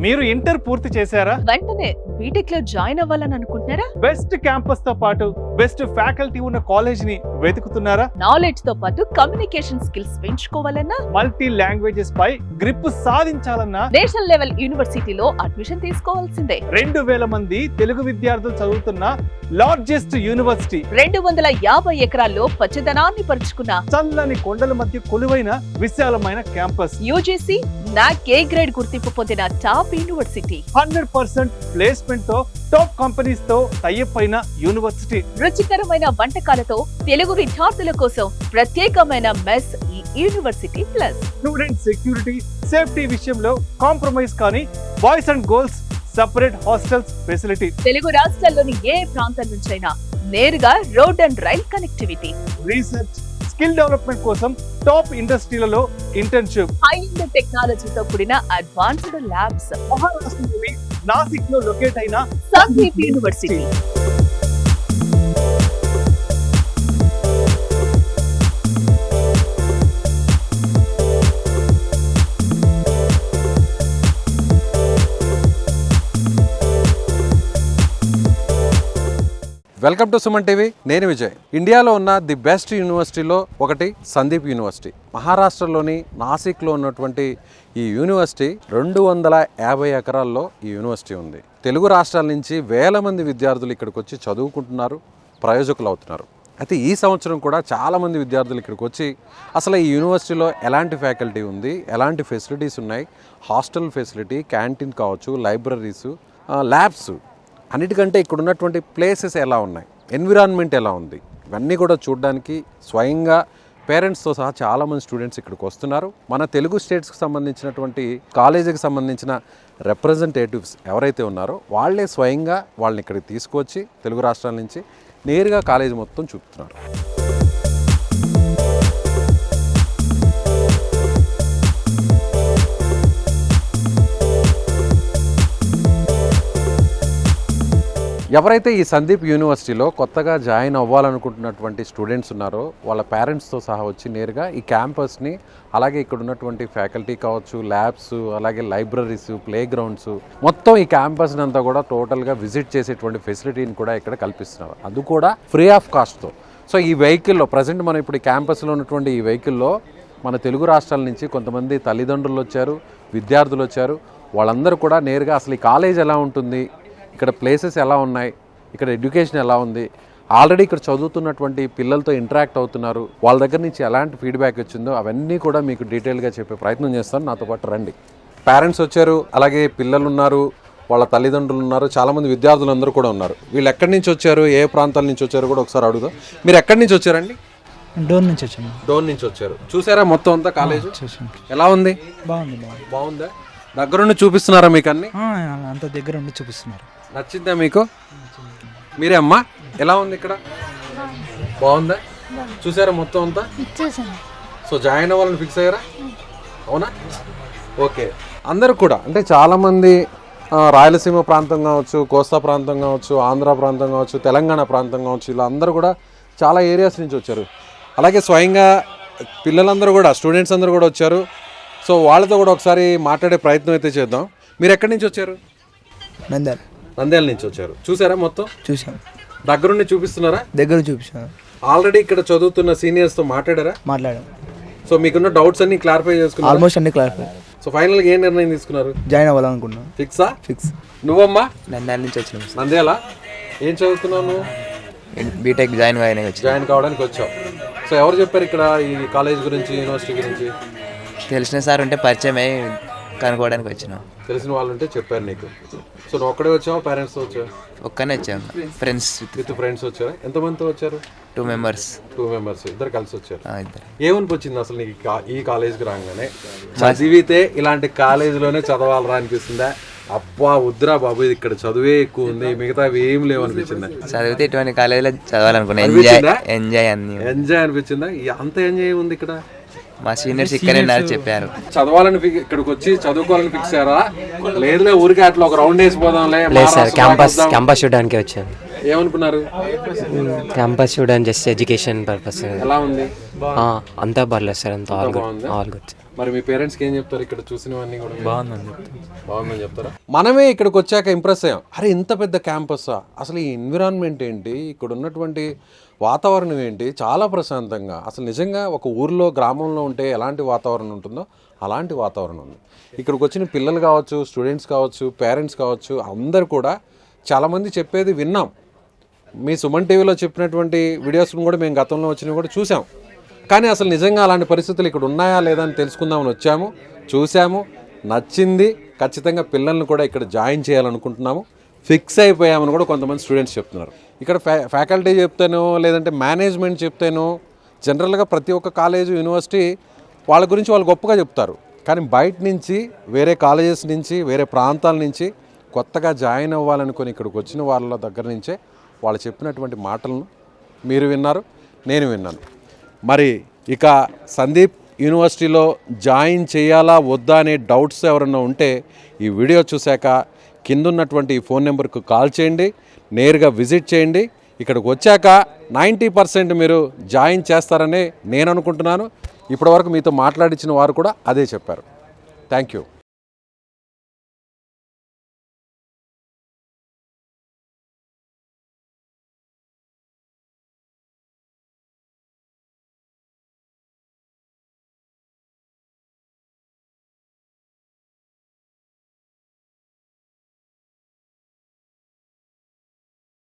మీరు ఇంటర్ పూర్తి చేశారా? వెంటనే బీటెక్ లో జాయిన్ అవ్వాలని అనుకుంటున్నారా? బెస్ట్ క్యాంపస్ తో పాటు బెస్ట్ ఫ్యాకల్టీ ఉన్న కాలేజ్ ని వెతుకుతున్నారా? నాలెడ్జ్ తో పాటు కమ్యూనికేషన్ స్కిల్స్ పెంచుకోవాలన్నా, మల్టీ లాంగ్వేజెస్ పై గ్రిప్ సాధించాలన్నా నేషనల్ లెవెల్ యూనివర్సిటీలో అడ్మిషన్ తీసుకోవాల్సిందే. 2000 మంది తెలుగు విద్యార్థులు చదువుతున్న లార్జెస్ట్ యూనివర్సిటీ, 250 ఎకరాల్లో పచ్చదనాన్ని పరుచుకున్న చల్లని కొండల మధ్య కొలువైన విశాలమైన క్యాంపస్, యూజీసీ నాక్ ఏ గ్రేడ్ గుర్తింపు పొందిన టాప్ యూనివర్సిటీ, 100% ప్లేస్మెంట్ తో టాప్ కంపెనీస్ తో టైఅప్ అయిన యూనివర్సిటీ, రుచికరమైన వంటకాలతో తెలుగు విద్యార్థుల కోసం ప్రత్యేకమైన మెస్ ఈ university plus. Student security safety విషయంలో కాంప్రమైజ్ కానీ boys and girls separate hostels facility, Telugu రాష్ట్రాల్లోని ఏ ప్రాంతం నుంచైనా నేరుగా road and rail connectivity, research skill development కోసం టాప్ ఇండస్ట్రీలలో ఇంటర్న్షిప్, హై ఎండ్ టెక్నాలజీతో కూడిన అడ్వాన్స్డ్ ల్యాబ్స్. మహారాష్ట్రలోని నాసిక్ లో లొకేట్ అయిన Sandeep university. Welcome to Suman TV. నేను విజయ్. ఇండియాలో ఉన్న ది బెస్ట్ యూనివర్సిటీలో ఒకటి సందీప్ యూనివర్సిటీ. మహారాష్ట్రలోని నాసిక్లో ఉన్నటువంటి ఈ యూనివర్సిటీ 250 ఎకరాల్లో ఈ యూనివర్సిటీ ఉంది. తెలుగు రాష్ట్రాల నుంచి వేల మంది విద్యార్థులు ఇక్కడికి వచ్చి చదువుకుంటున్నారు, ప్రయోజకులు అవుతున్నారు. అయితే ఈ సంవత్సరం కూడా చాలామంది విద్యార్థులు ఇక్కడికి వచ్చి అసలు ఈ యూనివర్సిటీలో ఎలాంటి ఫ్యాకల్టీ ఉంది, ఎలాంటి ఫెసిలిటీస్ ఉన్నాయి, హాస్టల్ ఫెసిలిటీ, క్యాంటీన్ కావచ్చు, లైబ్రరీసు, ల్యాబ్స్, అన్నిటికంటే ఇక్కడ ఉన్నటువంటి ప్లేసెస్ ఎలా ఉన్నాయి, ఎన్విరాన్మెంట్ ఎలా ఉంది, ఇవన్నీ కూడా చూడడానికి స్వయంగా పేరెంట్స్తో సహా చాలామంది స్టూడెంట్స్ ఇక్కడికి వస్తున్నారు. మన తెలుగు స్టేట్స్కి సంబంధించినటువంటి కాలేజీకి సంబంధించిన రిప్రజెంటేటివ్స్ ఎవరైతే ఉన్నారో వాళ్ళే స్వయంగా వాళ్ళని ఇక్కడికి తీసుకొచ్చి తెలుగు రాష్ట్రాల నుంచి నేరుగా కాలేజీ మొత్తం చూపుతున్నారు. ఎవరైతే ఈ సందీప్ యూనివర్సిటీలో కొత్తగా జాయిన్ అవ్వాలనుకుంటున్నటువంటి స్టూడెంట్స్ ఉన్నారో వాళ్ళ పేరెంట్స్తో సహా వచ్చి నేరుగా ఈ క్యాంపస్ని, అలాగే ఇక్కడ ఉన్నటువంటి ఫ్యాకల్టీ కావచ్చు, ల్యాబ్స్, అలాగే లైబ్రరీస్, ప్లే గ్రౌండ్స్, మొత్తం ఈ క్యాంపస్ని అంతా కూడా టోటల్గా విజిట్ చేసేటువంటి ఫెసిలిటీని కూడా ఇక్కడ కల్పిస్తున్నారు. అది కూడా ఫ్రీ ఆఫ్ కాస్ట్తో. సో ఈ వెహికల్లో ప్రజెంట్ మనం ఇప్పుడు ఈ క్యాంపస్లో ఉన్నటువంటి ఈ వెహికల్లో మన తెలుగు రాష్ట్రాల నుంచి కొంతమంది తల్లిదండ్రులు వచ్చారు, విద్యార్థులు వచ్చారు. వాళ్ళందరూ కూడా నేరుగా అసలు ఈ కాలేజ్ ఎలా ఉంటుంది, ఇక్కడ ప్లేసెస్ ఎలా ఉన్నాయి, ఇక్కడ ఎడ్యుకేషన్ ఎలా ఉంది, ఆల్రెడీ ఇక్కడ చదువుతున్నటువంటి పిల్లలతో ఇంటరాక్ట్ అవుతున్నారు, వాళ్ళ దగ్గర నుంచి ఎలాంటి ఫీడ్బ్యాక్ వచ్చిందో అవన్నీ కూడా మీకు డీటెయిల్గా చెప్పే ప్రయత్నం చేస్తాను. నాతో పాటు రండి. పేరెంట్స్ వచ్చారు, అలాగే పిల్లలు ఉన్నారు, వాళ్ళ తల్లిదండ్రులు ఉన్నారు, చాలామంది విద్యార్థులందరూ కూడా ఉన్నారు. వీళ్ళు ఎక్కడి నుంచి వచ్చారు, ఏ ప్రాంతాల నుంచి వచ్చారు కూడా ఒకసారి అడుగుదాం. మీరు ఎక్కడి నుంచి వచ్చారండి? డోన్ నుంచి వచ్చాము. డోన్ నుంచి వచ్చారు. చూసారా మొత్తం అంతా కాలేజ్ ఎలా ఉంది? బాగుంది. బాగుందా? దగ్గరుండి చూపిస్తున్నారా మీకు అన్ని? అంత దగ్గర ఉండి చూపిస్తున్నారు. నచ్చిందా మీకు? మీరే అమ్మా, ఎలా ఉంది ఇక్కడ? బాగుందా? చూసారా మొత్తం అంతా? సో జాయిన్ అవ్వాలని ఫిక్స్ అయ్యారా? అవునా? ఓకే. అందరూ కూడా అంటే చాలామంది రాయలసీమ ప్రాంతం కావచ్చు, కోస్తా ప్రాంతం కావచ్చు, ఆంధ్ర ప్రాంతం కావచ్చు, తెలంగాణ ప్రాంతం కావచ్చు, ఇలా అందరూ కూడా చాలా ఏరియాస్ నుంచి వచ్చారు. అలాగే స్వయంగా పిల్లలందరూ కూడా, స్టూడెంట్స్ అందరూ కూడా వచ్చారు. సో వాళ్ళతో కూడా ఒకసారి మాట్లాడే ప్రయత్నం అయితే చేద్దాం. మీరు ఎక్కడి నుంచి వచ్చారు? నంద్యాల నుంచి వచ్చారు. చూసారా మొత్తం? చూసాం. దగ్గరుండి చూపిస్తున్నారా? దగ్గర చూపించాను. ఆల్రెడీ ఇక్కడ చదువుతున్న సీనియర్స్తో మాట్లాడారా? మాట్లాడాం. సో మీకున్న డౌట్స్ అన్ని క్లారిఫై చేసుకున్నారు? ఆల్మోస్ట్ అన్ని క్లారిఫై. సో ఫైనల్గా ఏ నిర్ణయం తీసుకున్నారు? జాయిన్ అవ్వాలనుకున్నాం. ఫిక్సా? ఫిక్స్. నువ్వమ్మా? నంద్యాల నుంచి వచ్చినాం. నంద్యాల. ఏం చదువుతున్నావు నువ్వు? బీటెక్ జాయిన్ జాయిన్ కావడానికి వచ్చావు. సో ఎవరు చెప్పారు ఇక్కడ ఈ కాలేజ్ గురించి, యూనివర్సిటీ గురించి? తెలిసిన సార్ ఉంటే పరిచయం అయ్యి కనుక్కోవడానికి వచ్చినాం. తెలిసిన వాళ్ళు ఉంటే చెప్పారు నీకు. సో నువ్వు ఒక్కడే వచ్చావా, పేరెంట్స్తో వచ్చావు? ఒక్కనే వచ్చాము. ఫ్రెండ్స్ విత్ ఫ్రెండ్స్ వచ్చారా? ఎంతమందితో వచ్చారు? 2 మెంబర్స్. 2 మెంబర్స్. ఇద్దరు కలిసి వచ్చారు. ఇద్దరు. ఏమనిపించింది అసలు నీకు ఈ కాలేజ్కి రాగానే? చదివితే ఇలాంటి కాలేజీలోనే చదవాలరా అనిపిస్తుందా? అబ్బా వద్దురా బాబు, ఇది ఇక్కడ చదువే ఎక్కువ ఉంది, మిగతా ఏం లేవు అనిపించిందా? చదివితే ఇటువంటి కాలేజీలో చదవాలనుకున్నా. ఎంజాయ్ అనిపించిందా? అంత ఎంజాయ్ ఉంది ఇక్కడ. మా సీనియర్స్ ఇక్కడ చెప్పారు చదవాలని ఇక్కడికి వచ్చి చదువుకోవాలని ఫిక్స్ అయ్యారా? లేదులే ఊరికి అట్లా ఒక రౌండ్ వేసిపోదాంలే. క్యాంపస్ చూడడానికి వచ్చాను. ఏమనుకున్నారు? క్యాంపస్ చూడడానికి జస్ట్ ఎడ్యుకేషన్ పర్పస్. ఎలా ఉంది? అంతా పర్లేదు సార్, అంతా ఆల్ గుడ్. మరి మీ పేరెంట్స్కి ఏం చెప్తారు ఇక్కడ చూసినవన్నీ కూడా? బాగుందని చెప్తారా? మనమే ఇక్కడికి వచ్చాక ఇంప్రెస్ అయ్యాం. అరే ఇంత పెద్ద క్యాంపస్సా, అసలు ఈ ఎన్విరాన్మెంట్ ఏంటి, ఇక్కడ ఉన్నటువంటి వాతావరణం ఏంటి, చాలా ప్రశాంతంగా, అసలు నిజంగా ఒక ఊర్లో గ్రామంలో ఉంటే ఎలాంటి వాతావరణం ఉంటుందో అలాంటి వాతావరణం ఉంది. ఇక్కడికి వచ్చిన పిల్లలు కావచ్చు, స్టూడెంట్స్ కావచ్చు, పేరెంట్స్ కావచ్చు, అందరు కూడా చాలామంది చెప్పేది విన్నాం. మీ సుమన్ టీవీలో చెప్పినటువంటి వీడియోస్ను కూడా మేము గతంలో వచ్చినవి కూడా చూసాం. కానీ అసలు నిజంగా అలాంటి పరిస్థితులు ఇక్కడ ఉన్నాయా లేదా అని తెలుసుకుందామని వచ్చాము, చూసాము, నచ్చింది. ఖచ్చితంగా పిల్లల్ని కూడా ఇక్కడ జాయిన్ చేయాలనుకుంటున్నాము, ఫిక్స్ అయిపోయామని కూడా కొంతమంది స్టూడెంట్స్ చెప్తున్నారు. ఇక్కడ ఫ్యాకల్టీ చెప్తేనో లేదంటే మేనేజ్మెంట్ చెప్తేనో జనరల్గా ప్రతి ఒక్క కాలేజు యూనివర్సిటీ వాళ్ళ గురించి వాళ్ళు గొప్పగా చెప్తారు. కానీ బయట నుంచి వేరే కాలేజెస్ నుంచి వేరే ప్రాంతాల నుంచి కొత్తగా జాయిన్ అవ్వాలనుకొని ఇక్కడికి వచ్చిన వాళ్ళ దగ్గర నుంచే వాళ్ళు చెప్పినటువంటి మాటలను మీరు విన్నారు, నేను విన్నాను. మరి ఇక సందీప్ యూనివర్సిటీలో జాయిన్ చేయాలా వద్దా అనే డౌట్స్ ఎవరన్నా ఉంటే ఈ వీడియో చూశాక కింద ఉన్నటువంటి ఈ ఫోన్ నెంబర్కు కాల్ చేయండి, నేరుగా విజిట్ చేయండి. ఇక్కడికి వచ్చాక 90% మీరు జాయిన్ చేస్తారని నేను అనుకుంటున్నాను. ఇప్పటివరకు మీతో మాట్లాడించిన వారు కూడా అదే చెప్పారు. Thank you.